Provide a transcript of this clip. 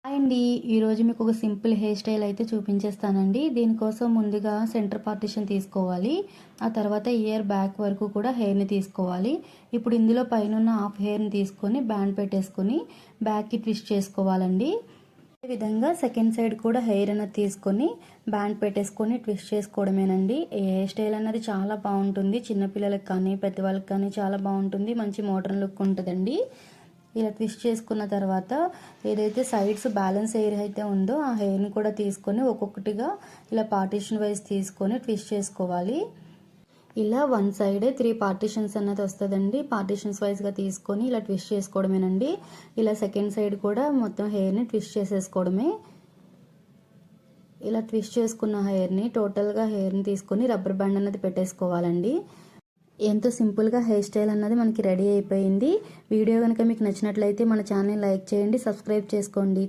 Hi అండి. ఈరోజు మీకు ఒక సింపుల్ హెయిర్ స్టైల్ అయితే చూపించేస్తానండి. దీనికోసం ముందుగా సెంటర్ పార్టిషన్ తీసుకోవాలి. ఆ తర్వాత ఇయర్ బ్యాక్ వరకు కూడా హెయిర్ని తీసుకోవాలి. ఇప్పుడు ఇందులో పైన హాఫ్ హెయిర్ని తీసుకొని బ్యాండ్ పెట్టేసుకొని బ్యాక్కి ట్విస్ట్ చేసుకోవాలండి. ఈ విధంగా సెకండ్ సైడ్ కూడా హెయిర్ అనేది తీసుకొని బ్యాండ్ పెట్టేసుకొని ట్విస్ట్ చేసుకోవడమేనండి. ఈ హెయిర్ స్టైల్ అన్నది చాలా బాగుంటుంది. చిన్నపిల్లలకు కానీ పెద్దవాళ్ళకి కానీ చాలా బాగుంటుంది. మంచి మోడర్న్ లుక్ ఉంటుందండి. ఇలా ట్విస్ట్ చేసుకున్న తర్వాత ఏదైతే సైడ్స్ బ్యాలెన్స్ హెయిర్ అయితే ఉందో ఆ హెయిర్ని కూడా తీసుకొని ఒక్కొక్కటిగా ఇలా పార్టీషన్ వైజ్ తీసుకొని ట్విస్ట్ చేసుకోవాలి. ఇలా వన్ సైడే 3 పార్టీషన్స్ అన్నది వస్తుందండి. పార్టీషన్స్ వైజ్గా తీసుకొని ఇలా ట్విస్ట్ చేసుకోవడమేనండి. ఇలా సెకండ్ సైడ్ కూడా మొత్తం హెయిర్ని ట్విస్ట్ చేసేసుకోవడమే. ఇలా ట్విస్ట్ చేసుకున్న హెయిర్ని టోటల్గా హెయిర్ని తీసుకొని రబ్బర్ బ్యాండ్ అన్నది పెట్టేసుకోవాలండి. ఎంతో సింపుల్గా హెయిర్ స్టైల్ అన్నది మనకి రెడీ అయిపోయింది. వీడియో కనుక మీకు నచ్చినట్లయితే మన ఛానల్ లైక్ చేయండి, సబ్స్క్రైబ్ చేసుకోండి.